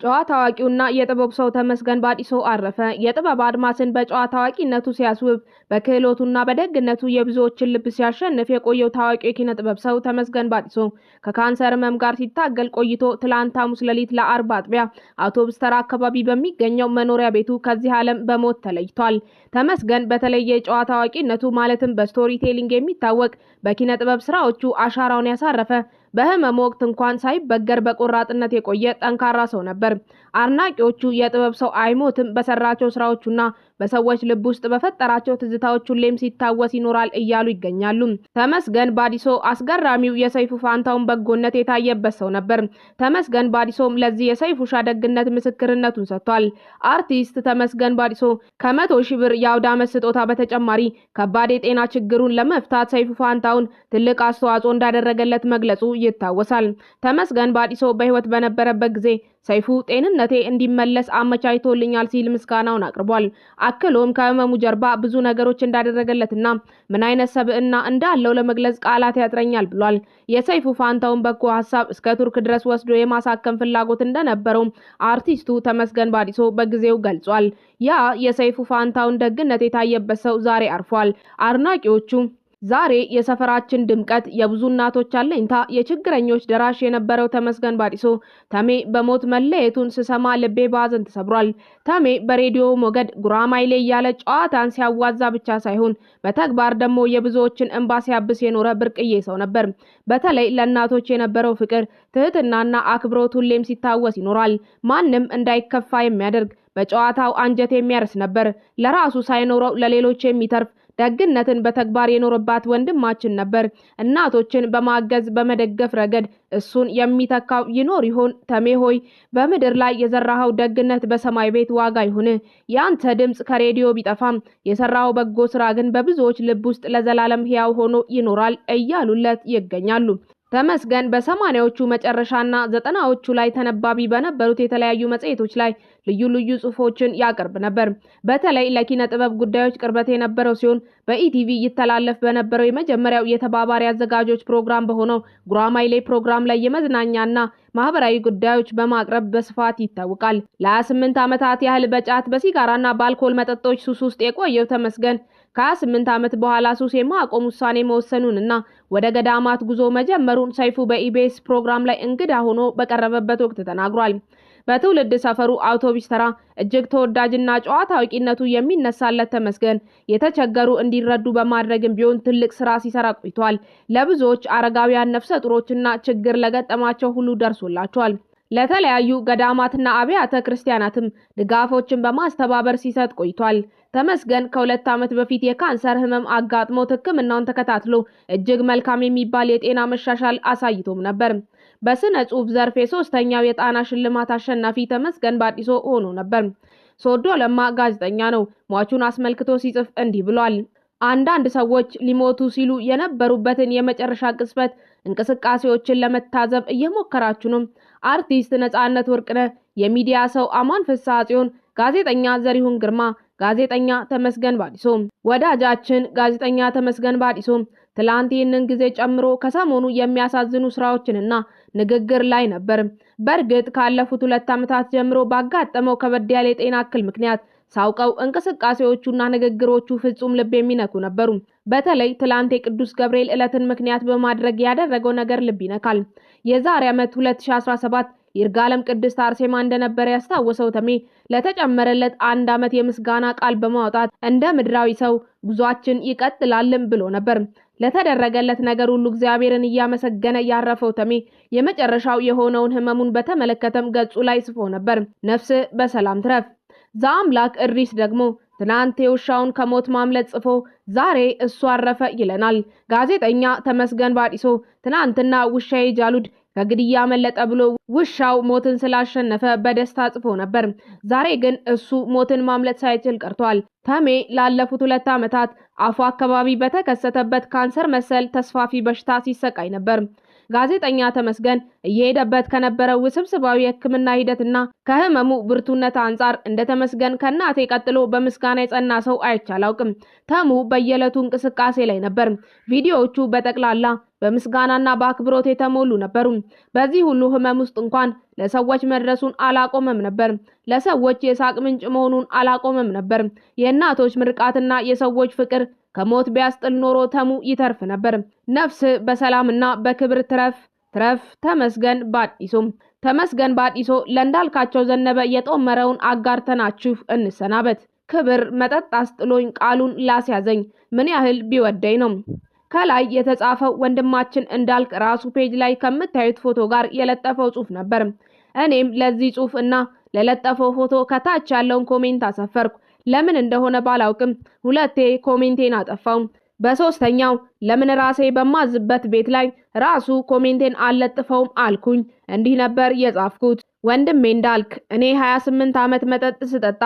ጨዋታ አዋቂውና የጥበብ ሰው ተመስገን ባዲሶ አረፈ። የጥበብ አድማስን በጨዋታ አዋቂነቱ ሲያስውብ በክህሎቱና በደግነቱ የብዙዎችን ልብ ሲያሸንፍ የቆየው ታዋቂው የኪነ ጥበብ ሰው ተመስገን ባዲሶ ከካንሰር ህመም ጋር ሲታገል ቆይቶ ትላንት ሐሙስ ሌሊት ለአርብ አጥቢያ አውቶቡስ ተራ አካባቢ በሚገኘው መኖሪያ ቤቱ ከዚህ ዓለም በሞት ተለይቷል። ተመስገን በተለየ የጨዋታ አዋቂነቱ ማለትም በስቶሪ ቴሊንግ የሚታወቅ በኪነ ጥበብ ስራዎቹ አሻራውን ያሳረፈ በህመም ወቅት እንኳን ሳይበገር በቆራጥነት የቆየ ጠንካራ ሰው ነበር። አድናቂዎቹ የጥበብ ሰው አይሞትም በሰራቸው ስራዎቹና በሰዎች ልብ ውስጥ በፈጠራቸው ትዝታዎች ሁሌም ሲታወስ ይኖራል እያሉ ይገኛሉ። ተመስገን ባዲሶ አስገራሚው የሰይፉ ፋንታውን በጎነት የታየበት ሰው ነበር። ተመስገን ባዲሶም ለዚህ የሰይፉ ሻ ደግነት ምስክርነቱን ሰጥቷል። አርቲስት ተመስገን ባዲሶ ከ100,000 ብር የአውደ ዓመት ስጦታ በተጨማሪ ከባድ የጤና ችግሩን ለመፍታት ሰይፉ ፋንታውን ትልቅ አስተዋጽኦ እንዳደረገለት መግለጹ ይታወሳል። ተመስገን ባዲሶ በህይወት በነበረበት ጊዜ ሰይፉ ጤንነቴ እንዲመለስ አመቻችቶልኛል ሲል ምስጋናውን አቅርቧል። አክሎም ከህመሙ ጀርባ ብዙ ነገሮች እንዳደረገለትና ምን አይነት ሰብዕና እንዳለው ለመግለጽ ቃላት ያጥረኛል ብሏል። የሰይፉ ፋንታውን በጎ ሐሳብ እስከ ቱርክ ድረስ ወስዶ የማሳከም ፍላጎት እንደነበረው አርቲስቱ ተመስገን ባዲሶ በጊዜው ገልጿል። ያ የሰይፉ ፋንታውን ደግነት የታየበት ሰው ዛሬ አርፏል። አድናቂዎቹ ዛሬ የሰፈራችን ድምቀት የብዙ እናቶች አለኝታ የችግረኞች ደራሽ የነበረው ተመስገን ባዲሶ ተሜ በሞት መለየቱን ስሰማ ልቤ ባዘን ተሰብሯል። ተሜ በሬዲዮ ሞገድ ጉራማይሌ ያለ ጨዋታን ሲያዋዛ ብቻ ሳይሆን በተግባር ደግሞ የብዙዎችን እንባ ሲያብስ የኖረ ብርቅዬ ሰው ነበር። በተለይ ለእናቶች የነበረው ፍቅር፣ ትህትናና አክብሮት ሁሌም ሲታወስ ይኖራል። ማንም እንዳይከፋ የሚያደርግ በጨዋታው አንጀት የሚያርስ ነበር። ለራሱ ሳይኖረው ለሌሎች የሚተርፍ ደግነትን በተግባር የኖረባት ወንድማችን ነበር። እናቶችን በማገዝ በመደገፍ ረገድ እሱን የሚተካው ይኖር ይሆን? ተሜ ሆይ በምድር ላይ የዘራኸው ደግነት በሰማይ ቤት ዋጋ ይሁን። ያንተ ድምጽ ከሬዲዮ ቢጠፋም የሰራው በጎ ስራ ግን በብዙዎች ልብ ውስጥ ለዘላለም ሕያው ሆኖ ይኖራል እያሉለት ይገኛሉ። ተመስገን በ80ዎቹ መጨረሻና 90ዎቹ ላይ ተነባቢ በነበሩት የተለያዩ መጽሔቶች ላይ ልዩ ልዩ ጽሑፎችን ያቀርብ ነበር። በተለይ ለኪነ ጥበብ ጉዳዮች ቅርበት የነበረው ሲሆን በኢቲቪ ይተላለፍ በነበረው የመጀመሪያው የተባባሪ አዘጋጆች ፕሮግራም በሆነው ጉራማይሌ ፕሮግራም ላይ የመዝናኛና ማህበራዊ ጉዳዮች በማቅረብ በስፋት ይታወቃል። ለ28 ዓመታት ያህል በጫት በሲጋራና በአልኮል መጠጦች ሱስ ውስጥ የቆየው ተመስገን ከ28 ዓመት በኋላ ሱስ የማቆም ውሳኔ መወሰኑንና ወደ ገዳማት ጉዞ መጀመሩን ሰይፉ በኢቢኤስ ፕሮግራም ላይ እንግዳ ሆኖ በቀረበበት ወቅት ተናግሯል። በትውልድ ሰፈሩ አውቶቡስ ተራ እጅግ ተወዳጅና ጨዋታ አዋቂነቱ የሚነሳለት ተመስገን የተቸገሩ እንዲረዱ በማድረግም ቢሆን ትልቅ ስራ ሲሰራ ቆይቷል። ለብዙዎች አረጋውያን፣ ነፍሰ ጡሮችና ችግር ለገጠማቸው ሁሉ ደርሶላቸዋል። ለተለያዩ ገዳማትና አብያተ ክርስቲያናትም ድጋፎችን በማስተባበር ሲሰጥ ቆይቷል። ተመስገን ከ2 ዓመት በፊት የካንሰር ህመም አጋጥሞት ሕክምናውን ተከታትሎ እጅግ መልካም የሚባል የጤና መሻሻል አሳይቶም ነበር። በስነ ጽሑፍ ዘርፍ የ3ኛው የጣና ሽልማት አሸናፊ ተመስገን ባዲሶ ሆኖ ነበር። ሶዶ ለማ ጋዜጠኛ ነው። ሟቹን አስመልክቶ ሲጽፍ እንዲህ ብሏል። አንዳንድ ሰዎች ሊሞቱ ሲሉ የነበሩበትን የመጨረሻ ቅጽበት እንቅስቃሴዎችን ለመታዘብ እየሞከራችሁ ነው። አርቲስት ነጻነት ወርቅነህ፣ የሚዲያ ሰው አማን ፍስሐ ጽዮን፣ ጋዜጠኛ ዘሪሁን ግርማ፣ ጋዜጠኛ ተመስገን ባዲሶ። ወዳጃችን ጋዜጠኛ ተመስገን ባዲሶ ትላንት ይህንን ጊዜ ጨምሮ ከሰሞኑ የሚያሳዝኑ ስራዎችንና ንግግር ላይ ነበር። በእርግጥ ካለፉት 2 ዓመታት ጀምሮ ባጋጠመው ከበድ ያለ የጤና እክል ምክንያት ሳውቀው እንቅስቃሴዎቹና ንግግሮቹ ፍጹም ልብ የሚነኩ ነበሩ። በተለይ ትላንት የቅዱስ ገብርኤል ዕለትን ምክንያት በማድረግ ያደረገው ነገር ልብ ይነካል። የዛሬ ዓመት 2017 ይርጋለም ቅድስት አርሴማ እንደነበረ ያስታወሰው ተሜ ለተጨመረለት 1 ዓመት የምስጋና ቃል በማውጣት እንደ ምድራዊ ሰው ጉዟችን ይቀጥላልም ብሎ ነበር። ለተደረገለት ነገር ሁሉ እግዚአብሔርን እያመሰገነ ያረፈው ተሜ የመጨረሻው የሆነውን ህመሙን በተመለከተም ገጹ ላይ ጽፎ ነበር። ነፍስ በሰላም ትረፍ። ዘአምላክ እሪስ ደግሞ ትናንት የውሻውን ከሞት ማምለጥ ጽፎ ዛሬ እሱ አረፈ ይለናል። ጋዜጠኛ ተመስገን ባዲሶ ትናንትና ውሻዬ ጃሉድ ከግድያ መለጠ ብሎ ውሻው ሞትን ስላሸነፈ በደስታ ጽፎ ነበር። ዛሬ ግን እሱ ሞትን ማምለጥ ሳይችል ቀርቷል። ተሜ ላለፉት 2 ዓመታት አፉ አካባቢ በተከሰተበት ካንሰር መሰል ተስፋፊ በሽታ ሲሰቃይ ነበር። ጋዜጠኛ ተመስገን እየሄደበት ከነበረው ውስብስባዊ የሕክምና ሂደትና ከህመሙ ብርቱነት አንጻር እንደ ተመስገን ከእናቴ ቀጥሎ በምስጋና የጸና ሰው አይቼ አላውቅም። ተሙ በየዕለቱ እንቅስቃሴ ላይ ነበር። ቪዲዮዎቹ በጠቅላላ በምስጋናና በአክብሮት የተሞሉ ነበሩ። በዚህ ሁሉ ህመም ውስጥ እንኳን ለሰዎች መድረሱን አላቆመም ነበር። ለሰዎች የሳቅ ምንጭ መሆኑን አላቆመም ነበር። የእናቶች ምርቃትና የሰዎች ፍቅር ከሞት ቢያስጥል ኖሮ ተሙ ይተርፍ ነበር። ነፍስ በሰላምና በክብር ትረፍ። ተመስገን ባዲሶ ለእንዳልካቸው ዘነበ የጦመረውን አጋርተናችሁ እንሰናበት። ክብር መጠጥ አስጥሎኝ ቃሉን ላስያዘኝ ምን ያህል ቢወደኝ ነው። ከላይ የተጻፈው ወንድማችን እንዳልክ ራሱ ፔጅ ላይ ከምታዩት ፎቶ ጋር የለጠፈው ጽሑፍ ነበር። እኔም ለዚህ ጽሑፍ እና ለለጠፈው ፎቶ ከታች ያለውን ኮሜንት አሰፈርኩ። ለምን እንደሆነ ባላውቅም ሁለቴ ኮሜንቴን አጠፋው። በሶስተኛው ለምን ራሴ በማዝበት ቤት ላይ ራሱ ኮሜንቴን አልለጥፈውም አልኩኝ። እንዲህ ነበር የጻፍኩት። ወንድሜ እንዳልክ፣ እኔ 28 ዓመት መጠጥ ስጠጣ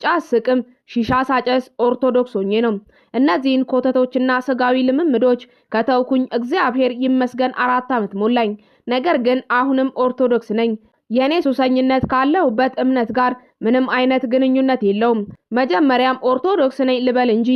ጫት ስቅም ሺሻ ሳጨስ ኦርቶዶክስ ሆኜ ነው። እነዚህን ኮተቶችና ስጋዊ ልምምዶች ከተውኩኝ እግዚአብሔር ይመስገን 4 ዓመት ሞላኝ። ነገር ግን አሁንም ኦርቶዶክስ ነኝ። የኔ ሱሰኝነት ካለሁበት እምነት ጋር ምንም አይነት ግንኙነት የለውም። መጀመሪያም ኦርቶዶክስ ነኝ ልበል እንጂ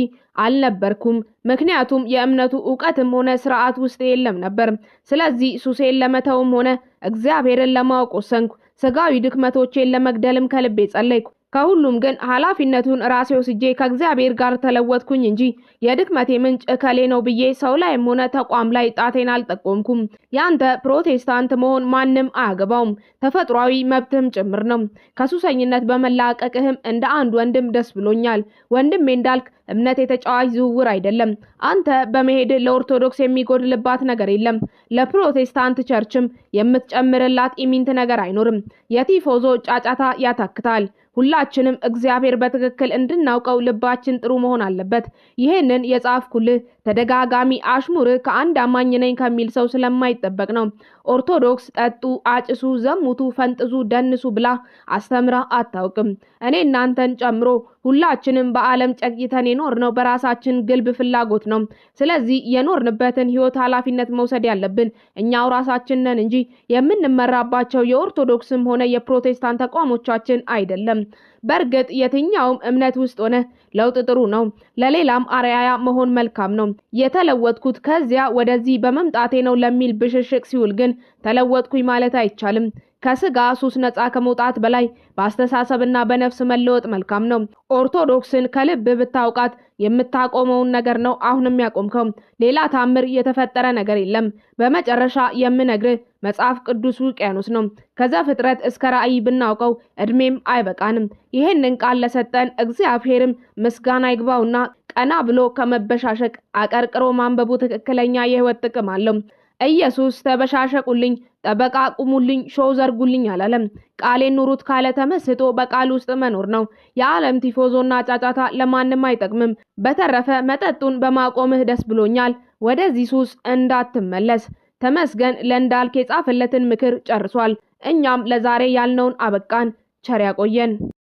አልነበርኩም። ምክንያቱም የእምነቱ ዕውቀትም ሆነ ስርዓት ውስጥ የለም ነበር። ስለዚህ ሱሴን ለመተውም ሆነ እግዚአብሔርን ለማወቅ ወሰንኩ። ስጋዊ ድክመቶቼን ለመግደልም ከልቤ ጸለይኩ። ከሁሉም ግን ኃላፊነቱን ራሴ ወስጄ ከእግዚአብሔር ጋር ተለወጥኩኝ እንጂ የድክመቴ ምንጭ እከሌ ነው ብዬ ሰው ላይም ሆነ ተቋም ላይ ጣቴን አልጠቆምኩም። ያንተ ፕሮቴስታንት መሆን ማንም አያገባውም፣ ተፈጥሯዊ መብትህም ጭምር ነው። ከሱሰኝነት በመላቀቅህም እንደ አንድ ወንድም ደስ ብሎኛል። ወንድሜ እንዳልክ እምነት የተጫዋች ዝውውር አይደለም። አንተ በመሄድ ለኦርቶዶክስ የሚጎድልባት ነገር የለም። ለፕሮቴስታንት ቸርችም የምትጨምርላት ኢሚንት ነገር አይኖርም። የቲፎዞ ጫጫታ ያታክታል። ሁላችንም እግዚአብሔር በትክክል እንድናውቀው ልባችን ጥሩ መሆን አለበት። ይሄንን የጻፍኩልህ ተደጋጋሚ አሽሙር ከአንድ አማኝ ነኝ ከሚል ሰው ስለማይጠበቅ ነው። ኦርቶዶክስ ጠጡ፣ አጭሱ፣ ዘሙቱ፣ ፈንጥዙ፣ ደንሱ ብላ አስተምራ አታውቅም። እኔ እናንተን ጨምሮ ሁላችንም በዓለም ጨቂተን የኖርነው በራሳችን ግልብ ፍላጎት ነው። ስለዚህ የኖርንበትን ሕይወት ኃላፊነት መውሰድ ያለብን እኛው ራሳችን ነን እንጂ የምንመራባቸው የኦርቶዶክስም ሆነ የፕሮቴስታንት ተቋሞቻችን አይደለም። በእርግጥ የትኛውም እምነት ውስጥ ሆነ ለውጥ ጥሩ ነው። ለሌላም አርአያ መሆን መልካም ነው። የተለወጥኩት ከዚያ ወደዚህ በመምጣቴ ነው ለሚል ብሽሽቅ ሲውል ግን ተለወጥኩኝ ማለት አይቻልም። ከስጋ ሱስ ነፃ ከመውጣት በላይ በአስተሳሰብና በነፍስ መለወጥ መልካም ነው። ኦርቶዶክስን ከልብ ብታውቃት የምታቆመውን ነገር ነው አሁንም ያቆምከው። ሌላ ታምር የተፈጠረ ነገር የለም። በመጨረሻ የምነግርህ መጽሐፍ ቅዱስ ውቅያኖስ ነው። ከዘፍጥረት እስከ ራእይ ብናውቀው እድሜም አይበቃንም። ይሄንን ቃል ለሰጠን እግዚአብሔርም ምስጋና ይግባውና ቀና ብሎ ከመበሻሸቅ አቀርቅሮ ማንበቡ ትክክለኛ የህይወት ጥቅም አለው። ኢየሱስ ተበሻሸቁልኝ፣ ጠበቃ ቁሙልኝ፣ ሾው ዘርጉልኝ አላለም። ቃሌን ኑሩት ካለ ተመስጦ በቃል ውስጥ መኖር ነው። የዓለም ቲፎዞና ጫጫታ ለማንም አይጠቅምም። በተረፈ መጠጡን በማቆምህ ደስ ብሎኛል። ወደዚህ ሱስ እንዳትመለስ። ተመስገን ለእንዳልክ የጻፈለትን ምክር ጨርሷል። እኛም ለዛሬ ያልነውን አበቃን። ቸር ያቆየን።